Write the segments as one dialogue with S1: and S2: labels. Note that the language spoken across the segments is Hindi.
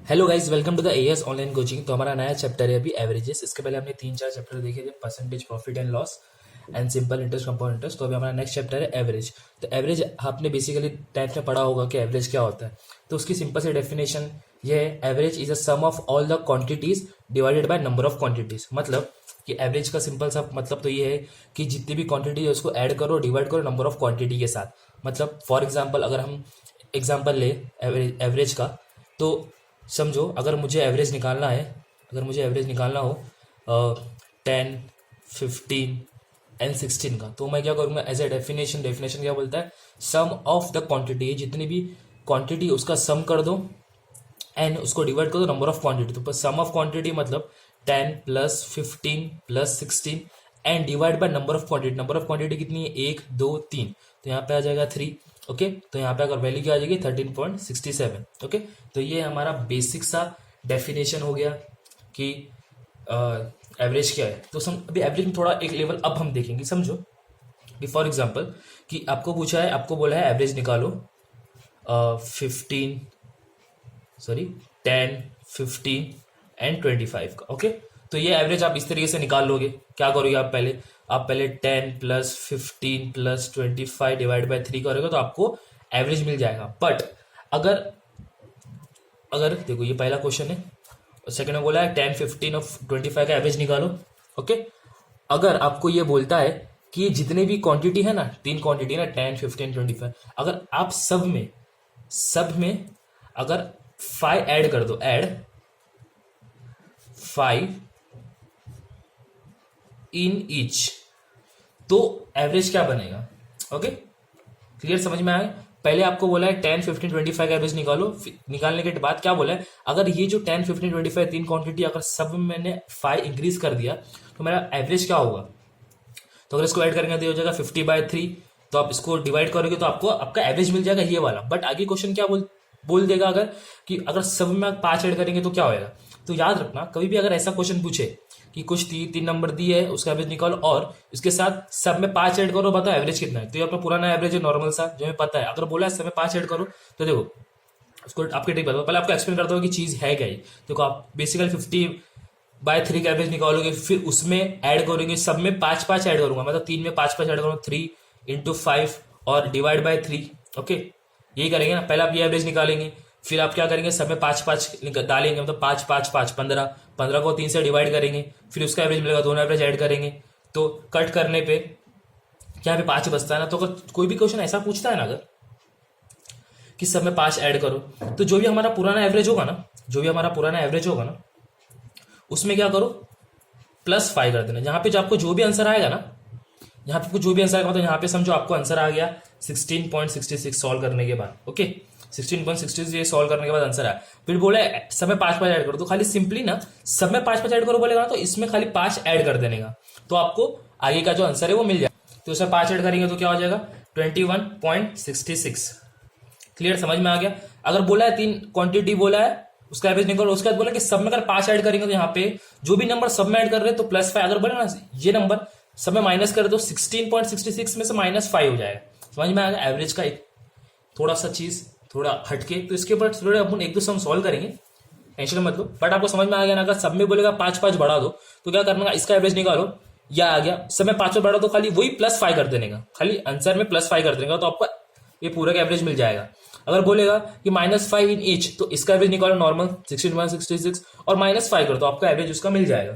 S1: Hello guys, welcome to the A S online coaching. तो हमारा नया चैप्टर है अभी एवरेजेस। इसके पहले हमने 3-4 चैप्टर देखे थे, percentage, profit and loss and simple interest, compound interest. तो अभी हमारा नेक्स्ट चैप्टर है एवरेज। तो एवरेज आपने बेसिकली 10th में पढ़ा होगा कि एवरेज क्या होता है। तो उसकी सिंपल सी डेफिनेशन ये है, average is a sum of all the quantities divided by number of quantities. मतलब कि एवरेज का सिंपल सा मतलब तो ये है कि जितनी भी क्वांटिटी है उसको ऐड करो, डिवाइड करो नंबर ऑफ क्वांटिटी के साथ। मतलब फॉर एग्जाम्पल अगर हम एग्जाम्पल ले एवरेज का, तो समझो अगर मुझे एवरेज निकालना है, अगर मुझे एवरेज निकालना हो 10, 15 एंड 16 का, तो मैं क्या करूँगा एज ए डेफिनेशन क्या बोलता है, सम ऑफ द क्वांटिटी, जितनी भी क्वांटिटी उसका सम कर दो एंड उसको डिवाइड कर दो नंबर ऑफ क्वांटिटी। तो सम ऑफ क्वांटिटी मतलब 10 plus 15 plus 16 and divide by number of quantity. Number of quantity कितनी है, 1 2 3, तो यहाँ पे आ जाएगा 3। ओके, तो यहाँ पे अगर वैल्यू क्या आ जाएगी 13.67। ओके, तो ये हमारा बेसिक सा डेफिनेशन हो गया कि एवरेज क्या है। तो अभी एवरेज में थोड़ा एक लेवल अब हम देखेंगे। समझो कि फॉर एग्जाम्पल कि आपको पूछा है, आपको बोला है एवरेज निकालो 15 सॉरी 10, 15 एंड 25 का। ओके, तो ये एवरेज आप इस तरीके से निकाल लोगे। क्या करोगे आप पहले 10 प्लस 15 प्लस 25 डिवाइड बाई 3 करोगे तो आपको एवरेज मिल जाएगा। बट अगर अगर देखो, ये पहला क्वेश्चन है और सेकंड में बोला है 10, 15 और 25 का एवरेज निकालो। ओके, अगर आपको ये बोलता है कि जितने भी क्वांटिटी है ना, 3 क्वांटिटी ना, 10, 15, 25, अगर आप सब में अगर 5 ऐड कर दो, ऐड 5 इन ईच, तो एवरेज क्या बनेगा। ओके, क्लियर, समझ में आया। पहले आपको बोला है 10, 15, 25 का एवरेज निकालो। निकालने के बाद क्या बोला है, अगर ये जो 10, 15, 25 3 क्वांटिटी अगर सब में मैंने 5 इंक्रीज कर दिया तो मेरा एवरेज क्या होगा। तो अगर इसको ऐड करेंगे तो हो जाएगा 50/3। तो आप इसको डिवाइड करोगे तो आपको आपका एवरेज मिल जाएगा ये वाला। बट आगे क्वेश्चन क्या बोल देगा, अगर कि अगर सब में 5 ऐड करेंगे तो क्या होएगा। तो याद रखना, कभी भी अगर ऐसा क्वेश्चन पूछे कि कुछ 3 नंबर दिए है, उसका एवरेज निकालो और इसके साथ सब में 5 ऐड करो, बताओ एवरेज कितना है। तो ये अपना पुराना एवरेज है, नॉर्मल सा, जो हमें पता है। अगर बोला है सब में 5 ऐड करो, तो देखो उसको आपके ट्रिक बताओ। पहले आपको एक्सप्लेन करता हूँ कि चीज है क्या। देखो, आप बेसिकली 50/3 का एवरेज निकालोगे, फिर उसमें ऐड करोगे, सब में 5 ऐड करूंगा, मतलब 3 में 5 ऐड करूंगा, 3 × 5 और डिवाइड बाय 3। ओके, यही करेंगे ना। पहले आप ये एवरेज निकालेंगे, फिर आप क्या करेंगे, सब में 5 डालेंगे, मतलब 5 5 5 15 को 3 से डिवाइड करेंगे, फिर उसका एवरेज मिलेगा, दोनों एवरेज ऐड करेंगे। तो कट करने पे क्या पे 5 बचता है ना। तो अगर कोई भी क्वेश्चन ऐसा पूछता है ना, अगर कि सब में 5 ऐड करो, तो जो भी हमारा पुराना एवरेज होगा ना, उसमें क्या करो, +5 कर देना। यहाँ पे जो आपको जो भी आंसर आएगा ना, यहाँ पे जो भी आंसर आएगा, मतलब यहाँ पे समझो आपको आंसर आ गया 16.66 सॉल्व करने के बाद। ओके, 16.66 सॉल्व करने के बाद आंसर आया। फिर बोला सब में 5 ऐड करो, तो खाली सिंपली ना सब में 5 ऐड करो बोलेगा ना, तो इसमें खाली 5 ऐड कर देने का, तो आपको आगे का जो आंसर है वो मिल जाएगा। तो उसमें 5 ऐड करेंगे तो क्या हो जाएगा 21.66। क्लियर, समझ में आ गया। अगर बोला है 3 क्वांटिटी बोला है, उसका एवरेज निकालो, उसके बाद बोला कि सब में अगर 5 ऐड करेंगे तो यहाँ पे जो भी नंबर सब में ऐड कर रहे हैं तो +5। अगर बोले ना ये नंबर सब में माइनस करे तो 16.66 में से -5 हो जाएगा। समझ में आ गया एवरेज का एक थोड़ा सा चीज, थोड़ा हटके। तो इसके ऊपर थोड़े अपन एक दो सम सॉल्व करेंगे, टेंशन मत लो। बट आपको समझ में आ गया ना, अगर सब में बोलेगा 5 बढ़ा दो तो क्या करना, इसका एवरेज निकालो, या आ गया सब में 5 बढ़ा दो, खाली वही +5 कर देने का, खाली आंसर में +5 कर देने का, तो आपको ये पूरा का एवरेज मिल जाएगा। अगर बोलेगा कि -5 इन ईच, तो इसका एवरेज निकालो नॉर्मल 16.66 और -5 कर दो, आपका एवरेज उसका मिल जाएगा।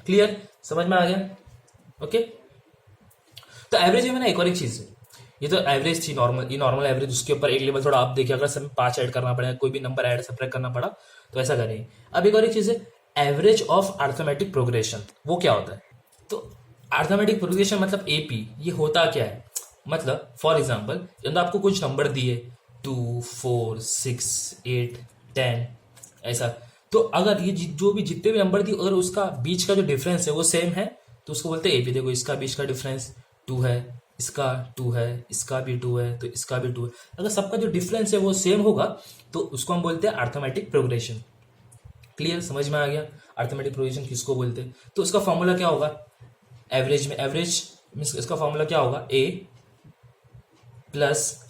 S1: क्लियर, समझ में आ गया। ओके, तो एवरेज में ना एक और एक चीज है, ये तो एवरेज थी नॉर्मल, ये नॉर्मल एवरेज। उसके ऊपर एक लेवल थोड़ा आप देखिए, अगर सब में 5 ऐड करना पड़ेगा, कोई भी नंबर ऐड सब्ट्रैक्ट करना पड़ा तो ऐसा करेंगे। अब एक और एक चीज है, एवरेज ऑफ अर्थमेटिक प्रोग्रेशन। वो क्या होता है, तो अर्थमेटिक प्रोग्रेशन मतलब एपी, ये होता क्या है, मतलब फॉर एग्जाम्पल जब आपको कुछ नंबर दिए 2, 4, 6, 8, 10 ऐसा, तो अगर ये जो भी जितने भी नंबर दिए, अगर उसका बीच का जो डिफरेंस है वो सेम है तो उसको बोलते हैं एपी। देखो, इसका बीच का डिफरेंस 2 है, इसका 2 है, इसका भी 2 है, तो इसका भी 2 है। अगर सबका जो डिफरेंस है वो सेम होगा तो उसको हम बोलते हैं अर्थमेटिक प्रोग्रेशन। क्लियर, समझ में आ गया अर्थमेटिक प्रोग्रेशन किसको बोलते हैं। तो उसका फॉर्मूला क्या होगा, एवरेज में, एवरेज मीन्स इसका फॉर्मूला क्या होगा, A +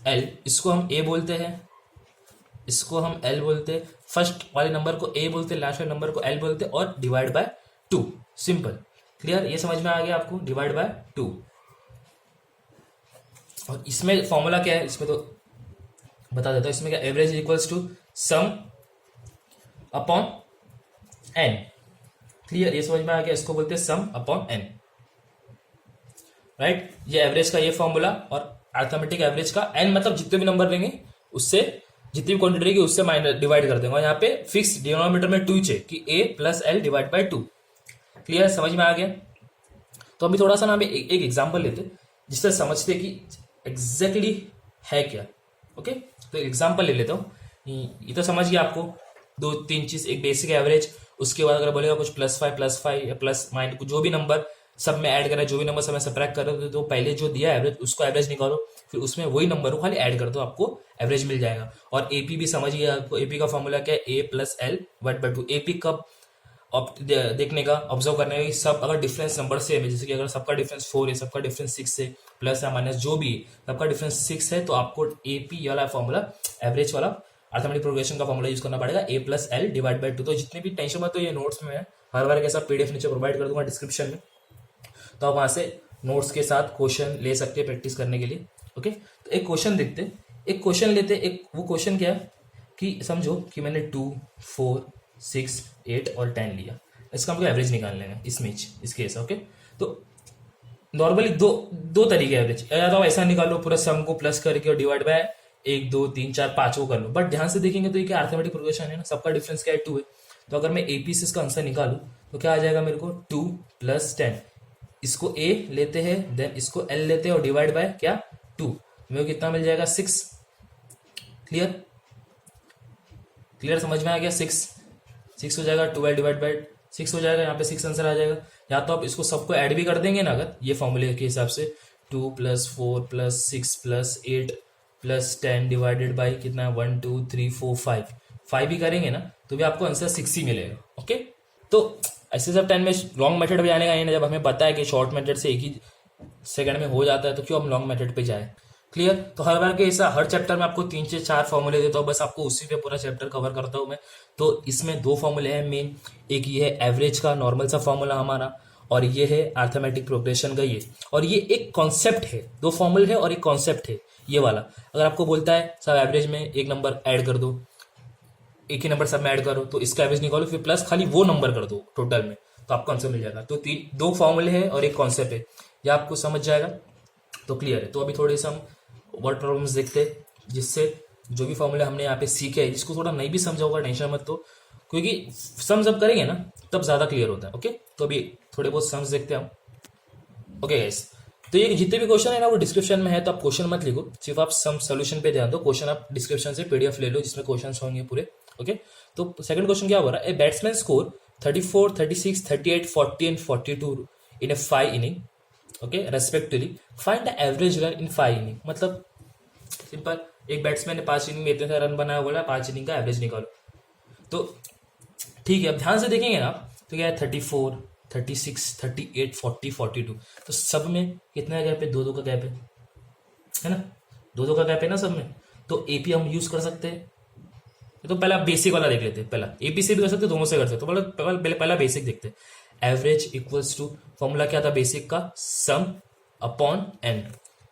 S1: L, इसको हम A बोलते हैं, इसको हम एल बोलते, फर्स्ट वाले नंबर को ए बोलते, लास्ट वाले नंबर को एल बोलते, और डिवाइड बाय 2, सिंपल। क्लियर, ये समझ में आ गया आपको, डिवाइड बाय 2। और इसमें फॉर्मूला क्या है, इसमें तो बता देता हूं, इसमें क्या, average equals to sum upon N. Clear, ये समझ में आ गया, इसको बोलते हैं सम अपॉन एन, राइट। ये एवरेज का ये फॉर्मूला, और अर्थमेटिक एवरेज का एन मतलब जितने भी नंबर लेंगे उससे, जितनी भी क्वांटिटी रहेगी उससे माइनस डिवाइड कर देंगे, और यहाँ पे फिक्स डिनोमिनेटर में 2 चाहिए कि a plus L divide by 2। Clear, समझ में आ गया। तो अभी थोड़ा सा ना हम एक एग्जाम्पल लेते जिससे समझते कि एग्जैक्टली है क्या। ओके, तो एग्जाम्पल ले लेता हूँ। ये तो समझ गया आपको, 2-3 चीज, एक बेसिक एवरेज, उसके बाद अगर बोलेगा कुछ +5 या प्लस माइनस जो भी नंबर सब में ऐड करना है, जो भी नंबर सब में सब्ट्रैक्ट कर रहे हो, तो पहले जो दिया एवरेज उसको एवरेज निकालो, फिर उसमें वही नंबर को खाली ऐड कर दो, आपको एवरेज मिल जाएगा। और एपी भी समझिए आपको, एपी का फॉर्मूला क्या है, A plus L divide by 2। AP कब देखने का, ऑब्जर्व करने का, सब अगर डिफरेंस नंबर सेम है, जैसे कि अगर सबका डिफरेंस 4 है, सबका डिफरेंस 6 है, प्लस या माइनस जो भी सबका डिफरेंस 6 है, तो आपको एपी वाला फॉर्मूला, एवरेज वाला अर्थमेटिक प्रोग्रेशन का फॉर्मूला यूज करना पड़ेगा, ए प्लस एल डिवाइड बाई 2। तो जितने भी टेंशन मत, तो ये नोट्स में है, हर बार कैसा पीडीएफ नीचे प्रोवाइड कर दूंगा डिस्क्रिप्शन में, तो आप वहां से नोट्स के साथ क्वेश्चन ले सकते हैं प्रैक्टिस करने के लिए। ओके, तो एक क्वेश्चन देखते, एक क्वेश्चन लेते, एक वो क्वेश्चन क्या है कि समझो कि मैंने 2, 4, 6, 8 और 10 लिया, इसका हमको एवरेज निकालना है इसमें, इस केस। ओके, तो नॉर्मली दो तरीके एवरेज, या तो ऐसा निकालो पूरा सम को प्लस करके और डिवाइड बाय 1, 2, 3, 4, 5 को कर लो, बट ध्यान से देखेंगे तो ये क्या अर्थमेटिक प्रोग्रेशन है ना, सबका डिफरेंस क्या है, 2 है। तो अगर मैं एपी से इसका आंसर निकालू तो क्या आ जाएगा मेरे को, 2 + 10, इसको ए लेते हैं, देन इसको एल लेते हैं, और डिवाइड बाय क्या, 2, मेरे को कितना मिल जाएगा, 6। क्लियर, समझ में आ गया, 6 हो जाएगा, 12 डिवाइड बाय 6 हो जाएगा, यहाँ पे 6 आंसर आ जाएगा। या तो आप इसको सबको ऐड भी कर देंगे ना, अगर ये फॉर्मूले के हिसाब से, 2 + 4 + 6 + 8 + 10 डिवाइडेड बाई कितना है, 1, 2, 3, 4, 5 भी करेंगे ना, तो भी आपको आंसर 6 ही मिलेगा। ओके, तो ऐसे सब टाइम में लॉन्ग मेथड पे जाने का नहीं, जब हमें पता है कि शॉर्ट मेथड से एक ही सेकंड में हो जाता है, तो क्यों हम लॉन्ग मेथड पे जाए। क्लियर, तो हर बार के ऐसा हर चैप्टर में आपको 3 से 4 फॉर्मूले देता हूँ, बस आपको उसी पे पूरा चैप्टर कवर करता हूँ मैं। तो इसमें 2 फॉर्मूले हैं मेन, एक ये है एवरेज का नॉर्मल सा फॉर्मूला हमारा, और ये है अर्थमेटिक प्रोग्रेशन का ये, और ये एक कॉन्सेप्ट है, 2 फॉर्मूले है और एक कॉन्सेप्ट है ये वाला। अगर आपको बोलता है सब एवरेज में एक नंबर ऐड कर दो, एक ही नंबर सब में ऐड करो, तो इसका एवरेज निकालो, फिर प्लस खाली वो नंबर कर दो टोटल में, तो आपको आंसर मिल जाएगा। तो 2 फॉर्मूले हैं और एक कॉन्सेप्ट है, ये आपको समझ जाएगा तो क्लियर है। तो अभी थोड़े से हम वर्ड प्रॉब्लम्स देखते हैं, जिससे जो भी फॉर्मूले हमने यहाँ पे सीखे हैं, जिसको थोड़ा नहीं भी समझा होगा टेंशन मत, तो क्योंकि सम जब करेंगे ना तब ज्यादा क्लियर होता है। ओके, तो अभी थोड़े बहुत सम्स देखते हैं हम। ओके गाइस, तो ये जितने भी क्वेश्चन है ना वो डिस्क्रिप्शन में है, तो आप क्वेश्चन मत लिखो, सिर्फ आप सम सोल्यूशन पे ध्यान दो। क्वेश्चन आप डिस्क्रिप्शन से पीडीएफ ले लो, जिसमें क्वेश्चन होंगे पूरे। ओके, तो सेकंड क्वेश्चन क्या हो रहा है, a batsman score 34, 36, 38, 40 and 42 in A 5 inning, okay respectively, find the average run in 5 inning. मतलब सिंपल, एक बैट्समैन ने 5 इनिंग में इतने सारे रन बनाया, बोला 5 इनिंग का एवरेज निकालो। तो ठीक है, अब ध्यान से देखेंगे ना, तो क्या है, 34, 36, 38, 40, 42, तो सब में कितना गैप है, 2-2 का गैप है ना, 2-2 का गैप है ना सब में। तो एपी हम यूज कर सकते हैं, तो पहला बेसिक वाला देख लेते हैं, पहला एपी से भी कर सकते हैं, दोनों से कर सकते हैं। तो पहला बेसिक देखते हैं, एवरेज इक्वल्स टू, फॉर्मूला क्या था बेसिक का, सम अपॉन एन।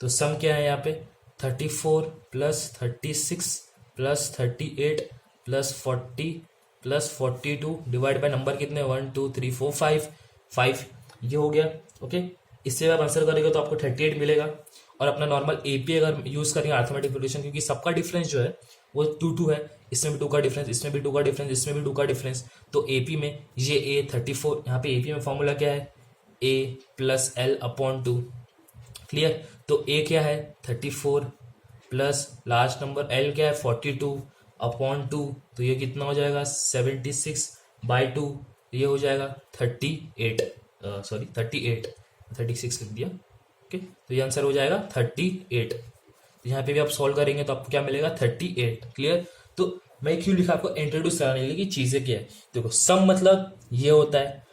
S1: तो सम क्या है यहाँ पे, 34 + 36 + 38 + 40 + 42 डिवाइड बाय नंबर कितने, 1, 2, 3, 4, 5 ये हो गया। ओके, इससे आप आंसर करेंगे तो आपको 38 मिलेगा। और अपना नॉर्मल एपी अगर यूज करेंगे अर्थमेटिक प्रोग्रेशन, क्योंकि सबका डिफरेंस जो है वो 2 है, इसमें भी 2 का डिफरेंस, इसमें भी 2 का डिफरेंस, इसमें भी 2 का डिफरेंस, तो एपी में ये ए 34, यहाँ पे एपी में फॉर्मूला क्या है, ए + एल अपॉन 2। क्लियर, तो ए क्या है 34 प्लस लास्ट नंबर एल क्या है 42 अपॉन 2, तो ये कितना हो जाएगा 76/2, ये हो जाएगा 38, 36 लिख दिया। ओके, तो ये आंसर हो जाएगा 38। तो यहाँ पे भी आप सॉल्व करेंगे तो आपको क्या मिलेगा 38। क्लियर, तो मैं क्यों लिखा आपको इंट्रोड्यूस कराने के लिए कि चीजें क्या है। देखो, सम मतलब ये होता है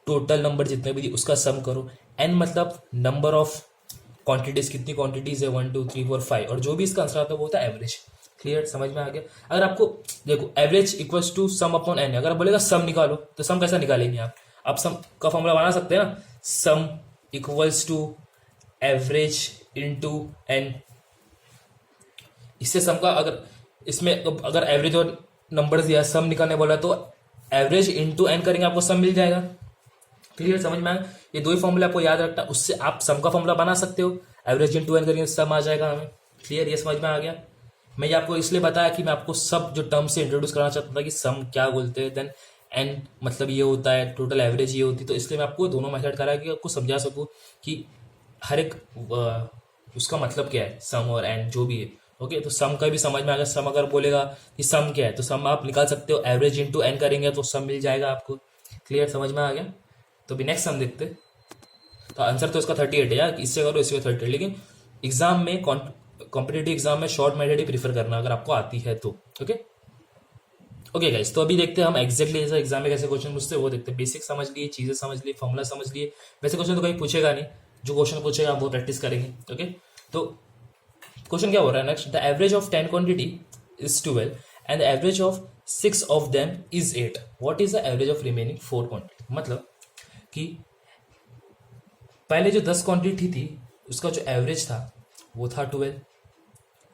S1: टोटल नंबर जितने भी उसका सम करो, एन मतलब नंबर ऑफ क्वांटिटीज, कितनी क्वांटिटीज है 1, 2, 3, 4, 5, और जो भी इसका आंसर आता है वो होता है एवरेज। क्लियर, समझ में आ गया। अगर आपको देखो average equals to sum upon N, अगर आप बोलेगा सम निकालो तो सम कैसा निकालेंगे आप सम का फॉर्मूला बना सकते हैं ना, sum equals to average into N. इससे सम का अगर इसमें अगर एवरेज और नंबर दिया सम निकालने बोला तो एवरेज इनटू एन करेंगे आपको सम मिल जाएगा। क्लियर, समझ में आया। ये दो ही फॉर्मूला आपको याद रखना, उससे आप सम का फॉर्मूला बना सकते हो, एवरेज इनटू एन करेंगे सम आ जाएगा हमें। क्लियर, ये समझ में आ गया। मैं ये आपको इसलिए बताया कि मैं आपको सब जो टर्म से इंट्रोड्यूस करना चाहता था कि सम क्या बोलते हैं, देन एन मतलब ये होता है, टोटल एवरेज ये होती है, तो इसलिए मैं आपको दोनों मेथड करा कि आपको समझा सकूं कि हर एक उसका मतलब क्या है, सम और एन जो भी है। ओके, तो सम का भी समझ में आ गया। सम अगर बोलेगा कि सम क्या है तो सम आप निकाल सकते हो, एवरेज इनटू एन करेंगे तो सम मिल जाएगा आपको। क्लियर, समझ में आ गया। तो भी नेक्स्ट सम देखते। तो आंसर तो इसका 38 है यार, इससे करो इससे 38, लेकिन एग्जाम में कॉम्पिटेटिव एग्जाम में शॉर्ट मेथड ही प्रीफर करना अगर आपको आती है तो। ओके गाइस, तो अभी देखते हैं हम एग्जैक्टली जैसा एग्जाम में कैसे क्वेश्चन पूछते हैं वो देखते हैं। बेसिक समझ लिए, चीजें समझ लिए, फॉर्मूला समझ लिए। वैसे क्वेश्चन तो कहीं पूछेगा नहीं, जो क्वेश्चन पूछेगा आप वो प्रैक्टिस करेंगे। ओके, तो क्वेश्चन क्या हो रहा है next, the average of 10 quantity is 12 and the average of 6 of them is 8, what is the average of remaining 4 quantity. मतलब कि पहले जो 10 क्वांटिटी थी उसका जो एवरेज था वो था 12।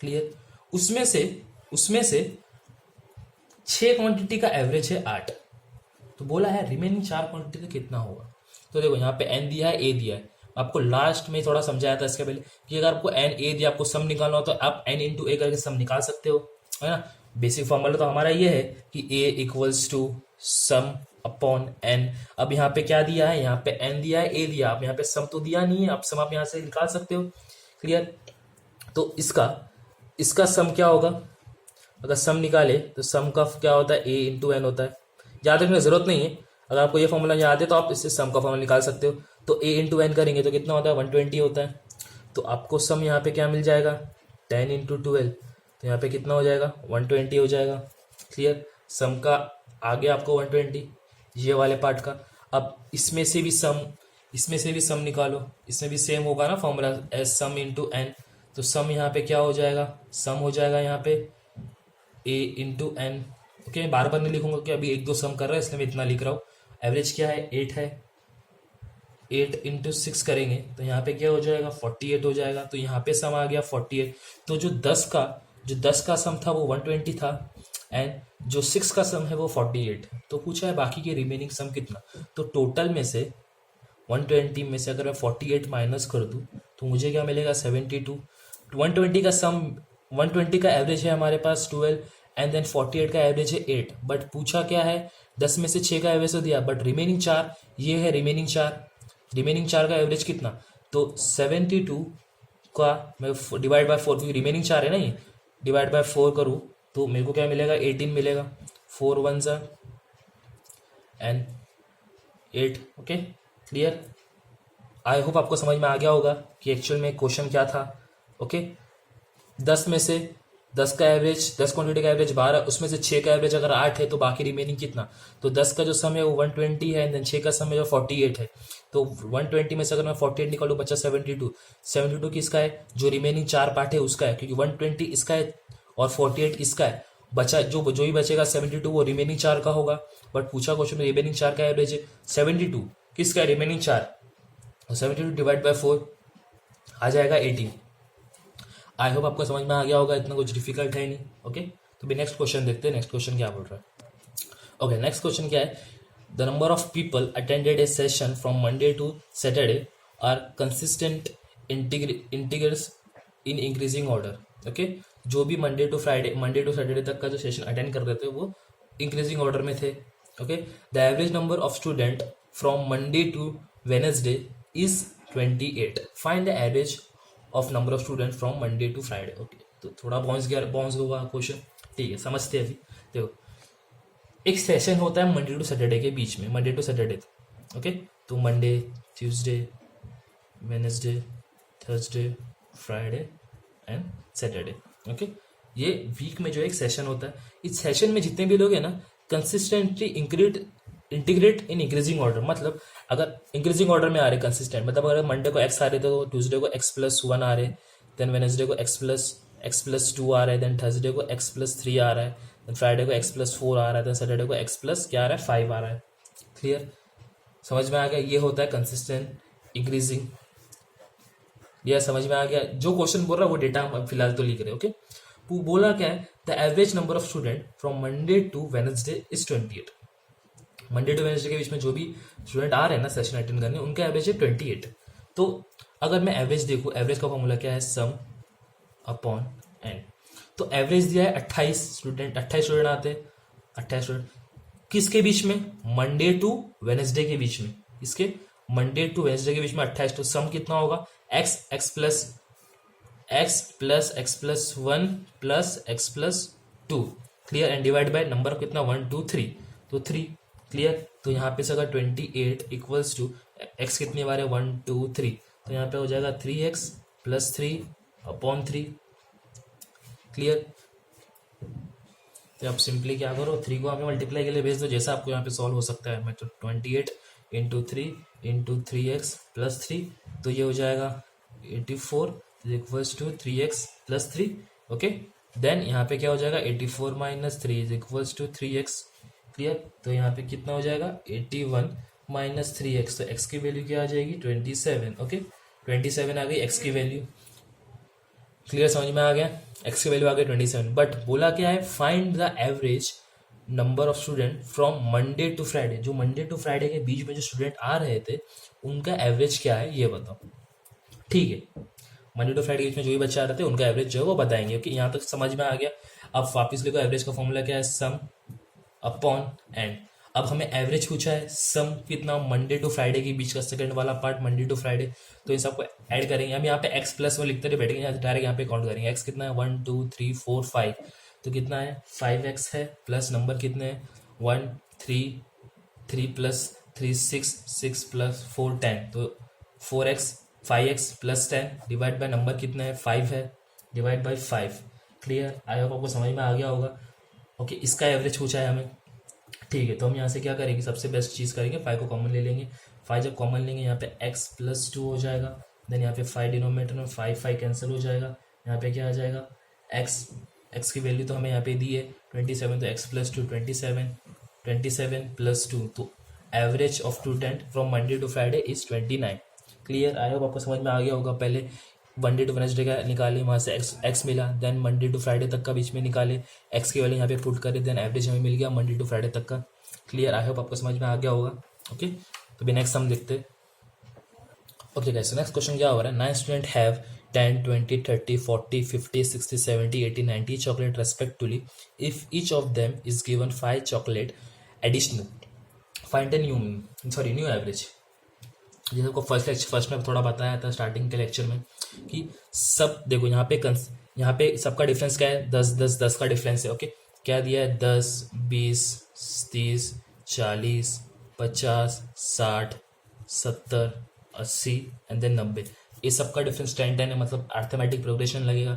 S1: क्लियर, उसमें से 6 क्वांटिटी का एवरेज है 8, तो बोला है रिमेनिंग 4 क्वांटिटी का कितना होगा। तो देखो यहाँ पे एन दिया है, ए दिया है। आपको लास्ट में थोड़ा समझाया था इसके पहले कि अगर आपको एन ए दिया, आपको सम निकालना हो तो आप एन इंटू ए करके सम निकाल सकते हो, है ना। बेसिक फॉर्मूला तो हमारा ये है कि A equals to sum upon N. अब यहाँ पे क्या दिया है, यहाँ पे एन दिया है, ए दिया, आप यहाँ पे सम तो दिया नहीं है, आप सम आप यहाँ से निकाल सकते हो। क्लियर, तो इसका सम क्या होगा, अगर सम निकाले तो सम का क्या होता है, ए इंटू एन होता है। याद रखने की जरूरत नहीं है, अगर आपको ये फॉर्मूला याद है तो आप इससे सम का फॉर्मूला निकाल सकते हो। तो ए इंटू एन करेंगे तो कितना होता है, 120 होता है। तो आपको सम यहाँ पे क्या मिल जाएगा, 10 इंटू 12, तो यहाँ पे कितना हो जाएगा, 120 हो जाएगा। क्लियर, सम का आगे आपको 120 ये वाले पार्ट का। अब इसमें से भी सम निकालो, इसमें भी सेम होगा ना फॉर्मूला, एस सम इंटू एन। तो सम यहाँ पे क्या हो जाएगा, सम हो जाएगा यहाँ पे ए इंटू एन। ओके, मैं बार बार नहीं लिखूंगा कि अभी 1-2 सम कर रहा है इसलिए मैं इतना लिख रहा हूँ। एवरेज क्या है, 8 है, 8 इंटू 6 करेंगे तो यहाँ पे क्या हो जाएगा, 48 हो जाएगा। तो यहाँ पे सम आ गया 48। तो जो 10 का सम था वो 120 था एंड जो 6 का सम है वो 48। तो पूछा है बाकी के रिमेनिंग सम कितना। तो टोटल में से 120 में से अगर मैं 48 माइनस कर दूं तो मुझे क्या मिलेगा, 72। 120 का सम, 120 का एवरेज है हमारे पास 12 एंड देन 48 का एवरेज है 8। बट पूछा क्या है, 10 में से 6 का एवरेज तो दिया, बट रिमेनिंग 4 ये है, रिमेनिंग 4 का एवरेज कितना। तो 72 का मैं डिवाइड बाय 4, क्योंकि रिमेनिंग 4 है ना, ये डिवाइड बाय 4 करूँ तो मेरे को क्या मिलेगा, 18 मिलेगा। 4 1 and 8। Okay, clear. I hope आपको समझ में आ गया होगा कि एक्चुअल में क्वेश्चन क्या था। ओके, 10 में से 10 का एवरेज, 10 क्वांटिटी का एवरेज 12, उसमें से 6 का एवरेज अगर 8 है तो बाकी रिमेनिंग कितना। तो 10 का जो सम है वो 120 है, देन 6 का सम है जो 48 है। तो 120 में से अगर मैं 48 निकालूं बच्चा 72 किसका है, जो रिमेनिंग 4 पार्ट है उसका है, क्योंकि 120 इसका है और 48 इसका है। बचा जो भी बचेगा 72 वो रिमेनिंग 4 का होगा। बट पूछा क्वेश्चन में रिमेनिंग 4 का एवरेज है, 72 किसका है, रिमेनिंग 4। 72 डिवाइड बाय 4 आ जाएगा 18। आई होप आपको समझ में आ गया होगा, इतना कुछ डिफिकल्ट है नहीं। ओके, तो भी नेक्स्ट क्वेश्चन देखते हैं, नेक्स्ट क्वेश्चन क्या बोल रहा है। ओके, नेक्स्ट क्वेश्चन क्या है, the number of people attended a session from Monday to Saturday are consistent integrals in increasing order. Okay, जो भी मंडे टू सैटरडे तक का जो सेशन अटेंड कर रहे थे वो इंक्रीजिंग ऑर्डर में थे। Okay, the average number of student from Monday to Wednesday is 28, find the average of number of student from Monday to Friday. Okay, तो थोड़ा बाउंस होगा क्वेश्चन, ठीक है, समझते हैं अभी। देखो, एक सेशन होता है मंडे टू सैटरडे के बीच में, मंडे टू सैटरडे। ओके, तो Monday, Tuesday, Wednesday, Thursday, Friday and Saturday. Okay, ये वीक में जो एक सेशन होता है, इस सेशन में जितने भी लोग हैं ना consistently integrate in increasing order. मतलब अगर इंक्रीजिंग ऑर्डर में आ रहे कंसिस्टेंट, मतलब अगर मंडे को एक्स आ रहे तो ट्यूसडे को x+1 आ रहे, देन वेडनेसडे को x+ x+2 आ रहा है, देन थर्सडे को x+3 आ रहा है, देन फ्राइडे को x+4 आ रहा है, देन सैटरडे को x+ क्या आ रहा है 5 आ रहा है। क्लियर, समझ में आ गया? ये होता है कंसिस्टेंट इंक्रीजिंग। ये समझ में आ गया? जो क्वेश्चन बोल रहा है वो डेटा हम फिलहाल तो लिख रहे हैं। ओके, वो बोला क्या है, the average number of student from Monday to Wednesday is 28। Monday to Wednesday के बीच में जो भी स्टूडेंट आ रहे हैं ना सेशन अटेंड करने, उनका एवरेज है 28। तो अगर मैं एवरेज देखूँ, एवरेज का फॉर्मूला क्या है, सम अपॉन एन। तो एवरेज दिया है 28 स्टूडेंट, 28 स्टूडेंट आते हैं, 28 स्टूडेंट किसके बीच में, मंडे टू वेडनेसडे के बीच में। इसके मंडे टू वेडनेसडे के बीच में 28, तो सम कितना होगा, x plus 1 plus x+2। Clear, and divide by number कितना 1 2 3, तो 3। क्लियर, तो यहाँ पे से अगर 28 इक्वल्स टू x कितनी बार है 1 2 3, तो यहाँ पे हो जाएगा 3x + 3 अपॉन 3। क्लियर, तो आप सिंपली क्या करो, 3 को आपने मल्टीप्लाई के लिए भेज दो, जैसा आपको यहाँ पे सॉल्व हो सकता है। मैं तो 28 × 3 × 3x + 3, तो ये हो जाएगा 84 equals to 3x + 3। Okay, then यहाँ पे क्या हो जाएगा 84 - 3 इक्वल्स टू 3x। क्लियर, तो यहाँ पे कितना हो जाएगा 81 - 3x, तो x की वैल्यू क्या आ जाएगी 27। ओके, 27 आ गई x की वैल्यू। क्लियर, समझ में आ गया? x की वैल्यू आ गई 27। बट बोला क्या है, find the average number of student from Monday to Friday. जो मंडे टू फ्राइडे के बीच में जो स्टूडेंट आ रहे थे उनका एवरेज क्या है ये बताओ। ठीक है, मंडे टू फ्राइडे के बीच में जो भी बच्चे आ रहे थे उनका एवरेज जो है वो बताएंगे। ओके, यहाँ तक समझ में आ गया? अब वापिस लिखो, एवरेज का फॉर्मूला क्या है, सम अपॉन एंड। अब हमें एवरेज पूछा है, सम कितना, मंडे टू फ्राइडे के बीच का सेकंड वाला पार्ट मंडे टू फ्राइडे, तो इन सबको ऐड करेंगे। हम यहाँ पे x प्लस में लिखते रहे बैठेंगे, डायरेक्ट यहाँ पे काउंट करेंगे। x कितना है 1 2 3 4 5, तो कितना है 5x है, प्लस नंबर कितने हैं 1 3 3 + 3 6 6 + 4 10, तो 4x 5x + 10 divide by number कितने हैं 5 है, divide by 5। Clear, I hope आपको समझ में आ गया होगा। ओके, इसका एवरेज पूछा है हमें। ठीक है, तो हम यहाँ से क्या करेंगे, सबसे बेस्ट चीज़ करेंगे 5 को कॉमन ले लेंगे। 5 जब कॉमन लेंगे यहाँ पे x+2 हो जाएगा, देन यहाँ पे 5 डिनोमिनेटर में 5 कैंसिल हो जाएगा। यहाँ पे क्या आ जाएगा x की वैल्यू तो हमें यहाँ पे दी है 27, तो x+2 27 + 2, तो average of student from Monday to Friday is 29। Clear, I hope आपको समझ में आ गया होगा। पहले मंडे टू वेडनेसडे का निकाले, वहाँ से x मिला, देन मंडे टू फ्राइडे तक का बीच में निकाले, x की वैल्यू यहाँ पे पुट करे, देन एवरेज हमें मिल गया मंडे टू फ्राइडे तक का। क्लियर, आई होप आपको समझ में आ गया होगा। ओके, तो भी नेक्स्ट हम देखते। ओके गाइस, नेक्स्ट क्वेश्चन क्या हो रहा है, 9 student have 10 20 30 40 50 60 70 80 90 chocolate respectively. If each of them is given 5 chocolate additional, find the new average. जैसे आपको फर्स्ट में थोड़ा बताया था स्टार्टिंग के लेक्चर में कि सब देखो यहाँ पे सबका डिफरेंस क्या है, 10 का डिफरेंस है। ओके, क्या दिया है 10 20 30 40 50 60 70 80 एंड देन 90, ये सबका डिफरेंस 10 10 है, मतलब अर्थमेटिक प्रोग्रेशन लगेगा।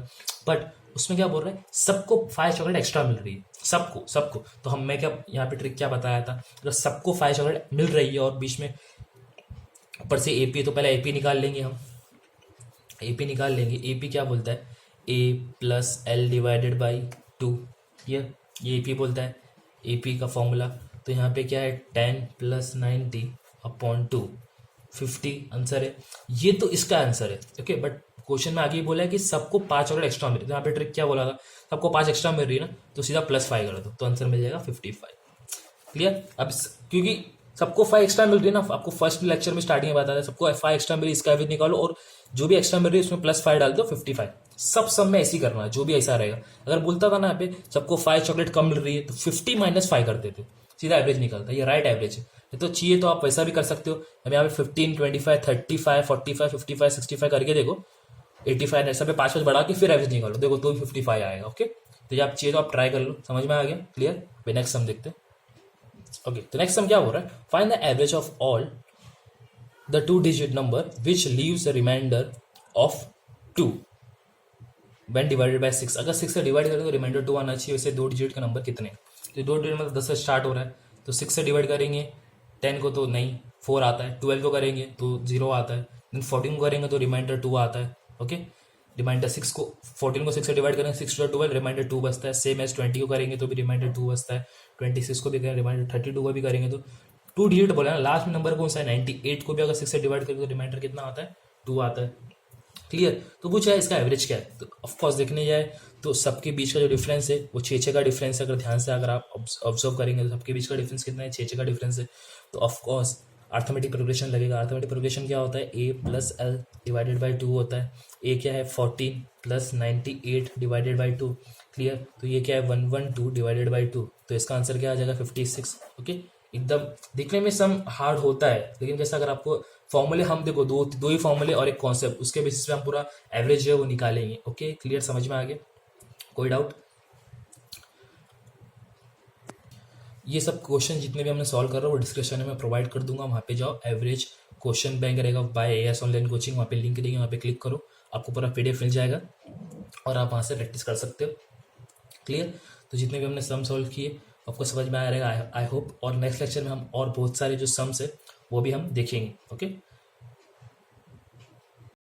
S1: बट उसमें क्या बोल रहे हैं, सबको 5 चॉकलेट एक्स्ट्रा मिल रही है, सबको। तो मैं क्या यहाँ पे ट्रिक क्या बताया था, अगर सबको 5 चॉकलेट मिल रही है और बीच में ऊपर से एपी, तो पहले एपी निकाल लेंगे हम। एपी निकाल लेंगे, एपी क्या बोलता है a + l डिवाइडेड बाई 2, ये एपी बोलता है, एपी का फॉर्मूला। तो यहाँ पे क्या है 10 + 90 अपॉन 2 50 आंसर है। ये तो इसका आंसर है। ओके, बट क्वेश्चन में आगे बोला है कि सबको 5 चॉकलेट एक्स्ट्रा मिल रही है, तो यहाँ पे ट्रिक क्या बोला था, सबको 5 एक्स्ट्रा मिल रही है ना, तो सीधा +5 कर दो, तो आंसर मिल जाएगा 55। क्लियर, अब क्योंकि सबको 5 एक्स्ट्रा मिल रही है ना, आपको फर्स्ट लेक्चर में स्टार्टिंग में बताया था सबको 5 एक्स्ट्रा मिल रही है, इसका एवरेज निकालो और जो भी एक्स्ट्रा मिल रही है उसमें +5 डाल दो 55। सब में ऐसे ही करना है, जो भी ऐसा रहेगा। अगर बोलता था ना यहाँ पे सबको 5 चॉकलेट कम मिल रही है, तो 50 - 5 कर देते, सीधा एवरेज निकलता है। ये राइट एवरेज है। तो चाहिए तो आप वैसा भी कर सकते हो। अब यहाँ पे 15 25 35 45 55 65 करके देखो, 85 सब पे 5 बढ़ा के फिर एवरेज निकालो, देखो तो 55 आएगा। ओके, तो ये आप चाहिए तो आप ट्राई कर लो। समझ में आ गया? क्लियर, नेक्स्ट सम देखते हैं। ओके, तो नेक्स्ट सम क्या हो रहा है, find the average of all the 2 digit number which leaves a reminder of 2 when divided by 6। अगर 6 से डिवाइड करें तो रिमाइंडर 2 आना चाहिए। वैसे 2 डिजिट का नंबर कितने, तो 2 डिजिट मतलब 10 से स्टार्ट हो रहा है, तो 6 से डिवाइड करेंगे 10 को तो नहीं 4 आता है, 12 को करेंगे तो 0 आता है, देन 14 को करेंगे तो रिमाइंडर 2 आता है। ओके, रिमाइंडर 6 को 14 को 6 से डिवाइड करेंगे 6 टू 12 रिमाइंडर 2 बचता है। सेम एज 20 को करेंगे तो भी रिमाइंडर 2 बचता है। 26 को भी करेंगे रिमाइंडर 32 को भी करेंगे तो 2 डिजिट बोला ना, लास्ट में नंबर कौन सा है 98 को भी अगर 6 से डिवाइड करेंगे तो रिमाइंडर कितना आता है 2 आता है। क्लियर। तो पूछा है इसका एवरेज क्या है, तो ऑफकोर्स देखने जाए तो सबके बीच का जो डिफरेंस है वो 6 का डिफरेंस है। अगर ध्यान से अगर आप ऑब्जर्व करेंगे तो सबके बीच का डिफरेंस कितना है 6 का डिफरेंस है। तो ऑफकोर्स अर्थमेटिक प्रोग्रेशन लगेगा। अर्थमेटिक प्रोग्रेशन क्या होता है a plus L divided by 2 होता है। a क्या है 14 प्लस 98 डिवाइडेड बाई 2। क्लियर। तो ये क्या है 112 डिवाइडेड बाई 2, तो इसका आंसर क्या आ जाएगा 56। ओके, एकदम दिखने में सम हार्ड होता है, लेकिन जैसा अगर आपको फॉर्मूले हम देखो दो ही फॉर्मूले और एक कॉन्सेप्ट, उसके बेसिस पे हम पूरा एवरेज जो है वो निकालेंगे। ओके, क्लियर, समझ में आ गया, कोई डाउट? ये सब क्वेश्चन जितने भी हमने सॉल्व कर रहा हूँ वो डिस्क्रिप्शन में प्रोवाइड कर दूंगा, वहाँ पे जाओ। एवरेज क्वेश्चन बैंक रहेगा बाय एएस ऑनलाइन कोचिंग, वहाँ पे लिंक देंगे, वहाँ पे क्लिक करो, आपको पूरा पीडीएफ मिल जाएगा और आप वहाँ से प्रैक्टिस कर सकते हो। क्लियर। तो जितने भी हमने सम सॉल्व किए आपको समझ में आया रहेगा आई होप। और नेक्स्ट लेक्चर में हम और बहुत सारे जो सम्स है वो भी हम देखेंगे। ओके।